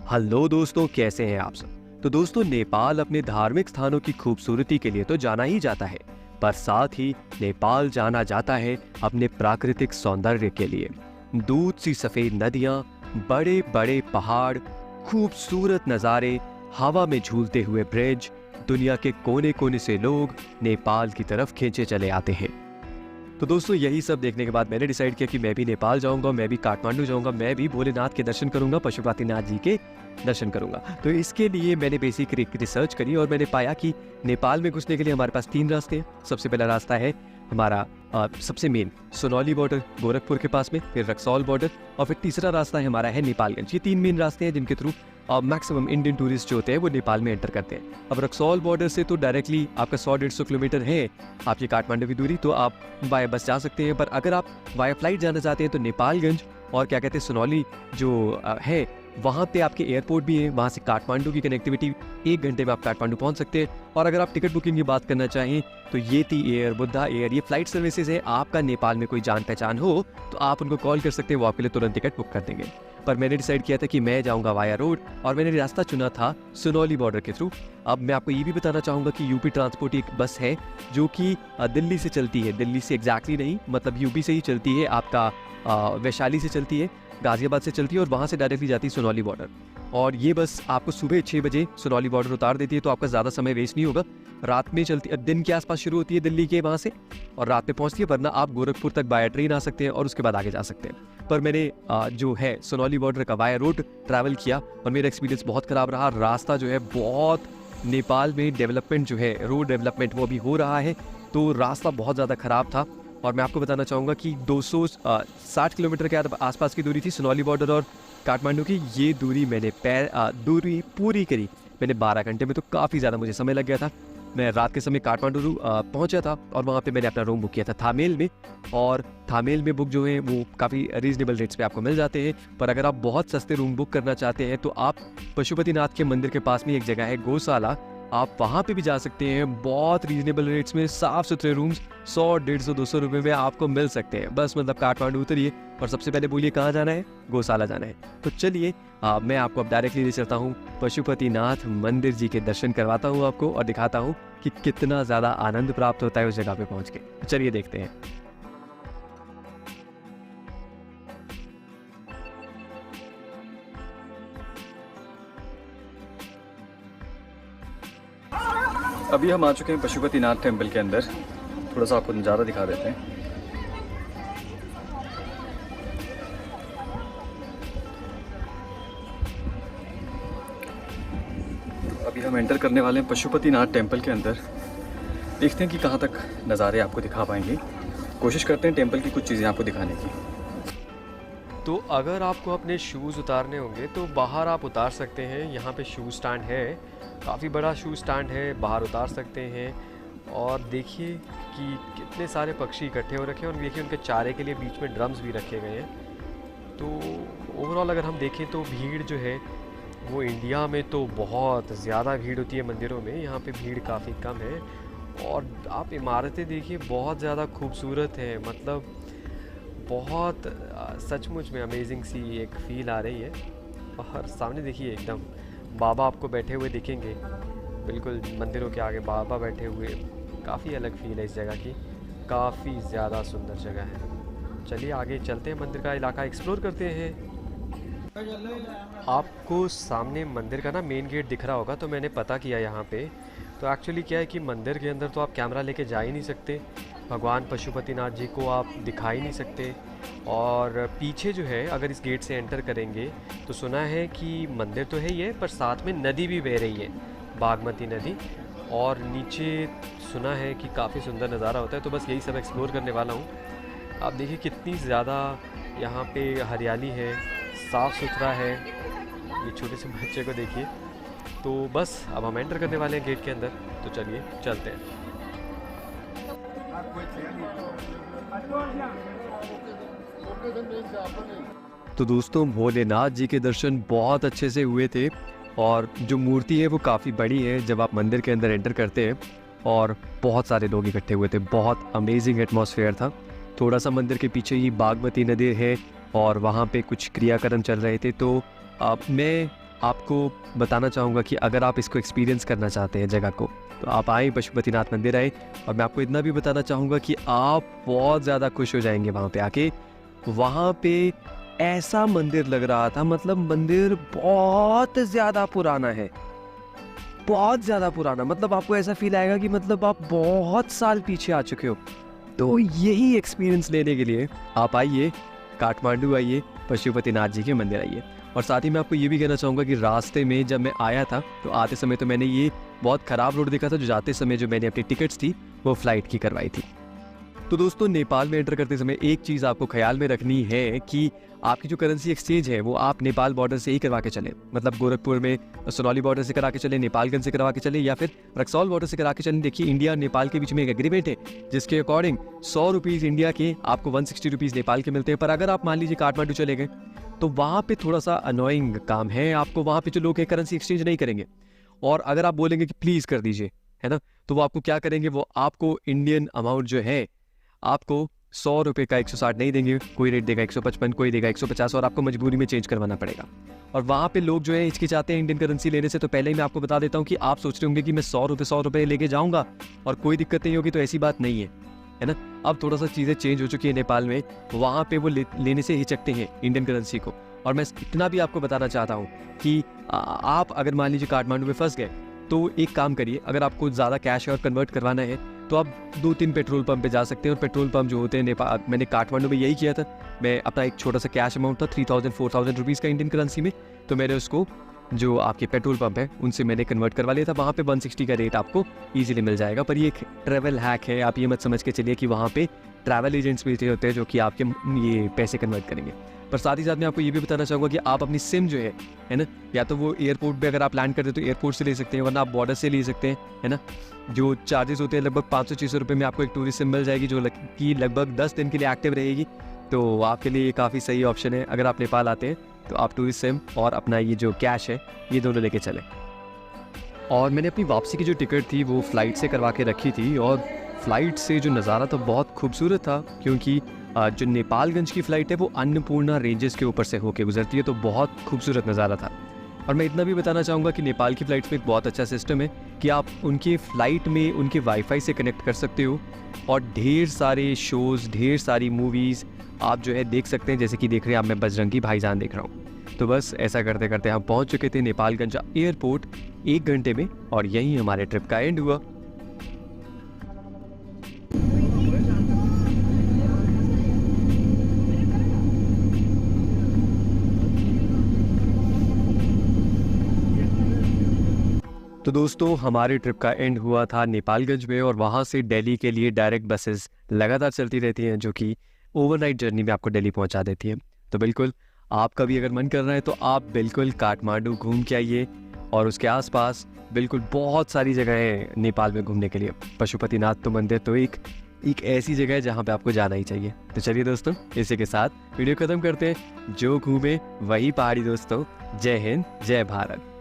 Hello दोस्तों, कैसे हैं आप सब। तो दोस्तों, नेपाल अपने धार्मिक स्थानों की खूबसूरती के लिए तो जाना ही जाता है, पर साथ ही नेपाल जाना जाता है अपने प्राकृतिक सौंदर्य के लिए। दूध सी सफेद नदियां, बड़े बड़े पहाड़, खूबसूरत नज़ारे, हवा में झूलते हुए ब्रिज, दुनिया के कोने कोने से लोग नेपाल की तरफ खींचे चले आते हैं। तो दोस्तों, यही सब देखने के बाद मैंने डिसाइड किया कि मैं भी नेपाल जाऊंगा, मैं भी काठमांडू जाऊंगा, मैं भी भोलेनाथ के दर्शन करूंगा, पशुपतिनाथ जी के दर्शन करूंगा। तो इसके लिए मैंने बेसिक रिसर्च करी और मैंने पाया कि नेपाल में घुसने के लिए हमारे पास 3 रास्ते हैं। सबसे पहला रास्ता है हमारा सबसे मेन सोनौली बॉर्डर गोरखपुर के पास में, फिर रक्सौल बॉर्डर, और फिर तीसरा रास्ता है हमारा है नेपालगंज। ये 3 मेन रास्ते हैं जिनके थ्रू मैक्सिमम इंडियन टूरिस्ट जो होते हैं वो नेपाल में एंटर करते हैं। अब रक्सौल बॉर्डर से तो डायरेक्टली आपका 100-150 किलोमीटर है आपकी काठमांडू की दूरी, तो आप बाय बस जा सकते हैं। पर अगर आप वाया फ्लाइट जाना चाहते हैं तो नेपालगंज और क्या कहते हैं सोनौली जो है, वहाँ पे आपके एयरपोर्ट भी है, वहाँ से काठमांडू की कनेक्टिविटी 1 घंटे में आप काठमांडू पहुँच सकते हैं। और अगर आप टिकट बुकिंग की बात करना चाहें तो येती एयर, बुद्धा एयर, ये फ्लाइट सर्विसेज है। आपका नेपाल में कोई जान पहचान हो तो आप उनको कॉल कर सकते हैं, वो आपके लिए तुरंत टिकट बुक कर देंगे। पर मैंने डिसाइड किया था कि मैं जाऊंगा वाया रोड, और मैंने रास्ता चुना था सोनौली बॉर्डर के थ्रू। अब मैं आपको ये भी बताना चाहूँगा कि यूपी ट्रांसपोर्ट एक बस है जो कि दिल्ली से चलती है, दिल्ली से एग्जैक्टली नहीं, मतलब यूपी से ही चलती है, आपका वैशाली से चलती है, गाजियाबाद से चलती है, और वहाँ से डायरेक्टली जाती है सोनौली बॉर्डर। और ये बस आपको सुबह 6 बजे सोनौली बॉर्डर उतार देती है, तो आपका ज़्यादा समय वेस्ट नहीं होगा। रात में चलती, दिन के आसपास शुरू होती है दिल्ली के वहाँ से, और रात में पहुँचती है। वरना आप गोरखपुर तक बाय ट्रेन आ सकते हैं और उसके बाद आगे जा सकते हैं। पर मैंने जो है सोनौली बॉर्डर का वाया रोड ट्रैवल किया और मेरा एक्सपीरियंस बहुत ख़राब रहा। रास्ता जो है बहुत, नेपाल में डेवलपमेंट जो है, रोड डेवलपमेंट वो अभी हो रहा है, तो रास्ता बहुत ज़्यादा ख़राब था। और मैं आपको बताना चाहूँगा कि 260 किलोमीटर के आसपास की दूरी थी सोनौली बॉर्डर और काठमांडू की। ये दूरी मैंने दूरी पूरी करी मैंने 12 घंटे में, तो काफ़ी ज़्यादा मुझे समय लग गया था। मैं रात के समय काठमांडू पहुंचा था और वहाँ पे मैंने अपना रूम बुक किया था थामेल में। और थामेल में बुक जो है वो काफ़ी रीजनेबल रेट्स पे आपको मिल जाते हैं। पर अगर आप बहुत सस्ते रूम बुक करना चाहते हैं तो आप पशुपतिनाथ के मंदिर के पास में एक जगह है गौशाला, आप वहाँ पे भी जा सकते हैं। बहुत रीजनेबल रेट्स में साफ़ सुथरे रूम्स 100, 150, 200 रुपये में आपको मिल सकते हैं। बस मतलब काठमांडू उतरिए और सबसे पहले बोलिए कहाँ जाना है, गौशाला जाना है। तो चलिए मैं आपको अब डायरेक्टली ले चलता हूँ पशुपतिनाथ मंदिर जी के दर्शन करवाता हूँ आपको, और दिखाता हूँ कि कितना ज़्यादा आनंद प्राप्त होता है उस जगह पे पहुँच के। चलिए देखते हैं। अभी हम आ चुके हैं पशुपतिनाथ टेम्पल के अंदर। थोड़ा सा आपको नज़ारा दिखा देते हैं। अभी हम एंटर करने वाले हैं पशुपतिनाथ टेम्पल के अंदर। देखते हैं कि कहाँ तक नज़ारे आपको दिखा पाएंगे। कोशिश करते हैं टेम्पल की कुछ चीज़ें आपको दिखाने की। तो अगर आपको अपने शूज़ उतारने होंगे तो बाहर आप उतार सकते हैं। यहाँ पे शू स्टैंड है, काफ़ी बड़ा शू स्टैंड है, बाहर उतार सकते हैं। और देखिए कि कितने सारे पक्षी इकट्ठे हो रखे हैं, और देखिए उनके चारे के लिए बीच में ड्रम्स भी रखे गए हैं। तो ओवरऑल अगर हम देखें तो भीड़ जो है वो इंडिया में तो बहुत ज़्यादा भीड़ होती है मंदिरों में, यहाँ पे भीड़ काफ़ी कम है। और आप इमारतें देखिए, बहुत ज़्यादा खूबसूरत है, मतलब बहुत सचमुच में अमेजिंग सी एक फ़ील आ रही है। और सामने देखिए एकदम बाबा आपको बैठे हुए दिखेंगे, बिल्कुल मंदिरों के आगे बाबा बैठे हुए। काफ़ी अलग फ़ील है इस जगह की, काफ़ी ज़्यादा सुंदर जगह है। चलिए आगे चलते हैं, मंदिर का इलाका एक्सप्लोर करते हैं। आपको सामने मंदिर का ना मेन गेट दिख रहा होगा, तो मैंने पता किया यहाँ पे। तो एक्चुअली क्या है कि मंदिर के अंदर तो आप कैमरा लेके जा ही नहीं सकते, भगवान पशुपतिनाथ जी को आप दिखा ही नहीं सकते। और पीछे जो है, अगर इस गेट से एंटर करेंगे तो सुना है कि मंदिर तो है ही है, पर साथ में नदी भी बह रही है, बागमती नदी। और नीचे सुना है कि काफ़ी सुंदर नज़ारा होता है। तो बस यही सब एक्सप्लोर करने वाला हूँ। आप देखिए कितनी ज़्यादा यहाँ पे हरियाली है, साफ़ सुथरा है। ये छोटे से बच्चे को देखिए। तो बस अब हम एंटर करने वाले हैं गेट के अंदर, तो चलिए चलते हैं। तो दोस्तों, भोलेनाथ जी के दर्शन बहुत अच्छे से हुए थे, और जो मूर्ति है वो काफ़ी बड़ी है जब आप मंदिर के अंदर एंटर करते हैं, और बहुत सारे लोग इकट्ठे हुए थे। बहुत अमेजिंग एटमॉस्फेयर था। थोड़ा सा मंदिर के पीछे ही बागमती नदी है और वहाँ पे कुछ क्रियाक्रम चल रहे थे। तो मैं आपको बताना चाहूँगा कि अगर आप इसको एक्सपीरियंस करना चाहते हैं जगह को, तो आप आएँ पशुपतिनाथ मंदिर आएँ। और मैं आपको इतना भी बताना चाहूँगा कि आप बहुत ज़्यादा खुश हो जाएंगे वहाँ पे आके। वहाँ पे ऐसा मंदिर लग रहा था, मतलब मंदिर बहुत ज़्यादा पुराना है, बहुत ज़्यादा पुराना। मतलब आपको ऐसा फील आएगा कि मतलब आप बहुत साल पीछे आ चुके हो। तो यही एक्सपीरियंस लेने के लिए आप आइए, काठमांडू आइए, पशुपतिनाथ जी के मंदिर आइए। और साथ ही मैं आपको ये भी कहना चाहूँगा कि रास्ते में जब मैं आया था तो आते समय तो मैंने ये बहुत ख़राब रोड देखा था, जो जाते समय जो मैंने अपनी टिकट्स थी वो फ़्लाइट की करवाई थी। तो दोस्तों, नेपाल में एंटर करते समय एक चीज़ आपको ख्याल में रखनी है कि आपकी जो करेंसी एक्सचेंज है वो आप नेपाल बॉर्डर से ही करवा के चलें। मतलब गोरखपुर में सोनौली बॉर्डर से करा के चलें, नेपालगंज से करवा के चलें, या फिर रक्सौल बॉर्डर से करा के चलें। देखिए, इंडिया और नेपाल के बीच में एक एग्रीमेंट है जिसके अकॉर्डिंग 100 रुपीज़ इंडिया के आपको 160 रुपीज़ नेपाल के मिलते हैं। पर अगर आप मान लीजिए काठमांडू चले गए तो वहाँ पे थोड़ा सा अनोइंग काम है। आपको वहाँ पे जो लोग हैं करेंसी एक्सचेंज नहीं करेंगे, और अगर आप बोलेंगे कि प्लीज़ कर दीजिए, है ना, तो वो आपको क्या करेंगे, वो आपको इंडियन अमाउंट जो है आपको 100 रुपये का 160 नहीं देंगे। कोई रेट देगा 155, कोई देगा 150, और आपको मजबूरी में चेंज करवाना पड़ेगा। और वहाँ पे लोग जो है हिचकिचाते हैं इंडियन करेंसी लेने से। तो पहले ही मैं आपको बता देता हूँ कि आप सोच रहे होंगे कि मैं 100 रुपये लेके जाऊँगा और कोई दिक्कत नहीं होगी, तो ऐसी बात नहीं है ना। अब थोड़ा सा चीज़ें चेंज हो चुकी है नेपाल में। वहाँ पे वो लेने से हिचकते हैं इंडियन करेंसी को। और मैं इतना भी आपको बताना चाहता हूँ कि आप अगर मान लीजिए काठमांडू में फंस गए तो एक काम करिए, अगर आपको ज़्यादा कैश और कन्वर्ट करवाना है तो आप 2-3 पेट्रोल पंप पे जा सकते हैं। और पेट्रोल पंप जो होते हैं नेपाल, मैंने काठमांडू में यही किया था। मैं अपना एक छोटा सा कैश अमाउंट था 3000-4000 रुपीज़ का इंडियन करेंसी में, तो मैंने उसको जो आपके पेट्रोल पंप है उनसे मैंने कन्वर्ट करवा लिया था। वहाँ पे 160 का रेट आपको ईजिली मिल जाएगा। पर ये एक ट्रैवल हैक है, आप ये मत समझ के चलिए कि वहाँ पे ट्रैवल एजेंट्स भी होते हैं जो कि आपके ये पैसे कन्वर्ट करेंगे। पर साथ ही साथ मैं आपको ये भी बताना चाहूँगा कि आप अपनी सिम जो है ना, या तो वो एयरपोर्ट पे अगर आप लैंड करते हैं तो एयरपोर्ट से ले सकते हैं, वरना आप बॉर्डर से ले सकते हैं, है ना। जो चार्जेस होते हैं लगभग 500-600 रुपये में आपको एक टूरिस्ट सिम मिल जाएगी, जो कि लगभग 10 दिन के लिए एक्टिव रहेगी। तो आपके लिए ये काफ़ी सही ऑप्शन है। अगर आप नेपाल आते हैं तो आप टूरिस्ट सिम और अपना ये जो कैश है ये दोनों लेके चलें। और मैंने अपनी वापसी की जो टिकट थी वो फ़्लाइट से करवा के रखी थी, और फ़्लाइट से जो नज़ारा था बहुत खूबसूरत था, क्योंकि जो नेपालगंज की फ़्लाइट है वो अन्नपूर्णा रेंजेस के ऊपर से होके गुजरती है, तो बहुत खूबसूरत नज़ारा था। और मैं इतना भी बताना चाहूँगा कि नेपाल की फ़्लाइट्स में एक बहुत अच्छा सिस्टम है कि आप उनके फ़्लाइट में उनके वाईफाई से कनेक्ट कर सकते हो, और ढेर सारे शोज़, ढेर सारी मूवीज़ आप जो है देख सकते हैं। जैसे कि देख रहे हैं आप, मैं बजरंगी भाईजान देख रहा हूँ। तो बस ऐसा करते करते हम पहुँच चुके थे नेपालगंज एयरपोर्ट 1 घंटे में, और यहीं हमारे ट्रिप का एंड हुआ। तो दोस्तों, हमारे ट्रिप का एंड हुआ था नेपालगंज में, और वहाँ से दिल्ली के लिए डायरेक्ट बसेस लगातार चलती रहती हैं, जो कि ओवरनाइट जर्नी में आपको दिल्ली पहुँचा देती हैं। तो बिल्कुल आपका भी अगर मन कर रहा है तो आप बिल्कुल काठमांडू घूम के आइए, और उसके आसपास बिल्कुल बहुत सारी जगह है नेपाल में घूमने के लिए। पशुपतिनाथ तो मंदिर तो एक ऐसी जगह है जहाँ पे आपको जाना ही चाहिए। तो चलिए दोस्तों, इसी के साथ वीडियो खत्म करते हैं। जो घूमे वही पहाड़ी दोस्तों। जय हिंद, जय भारत।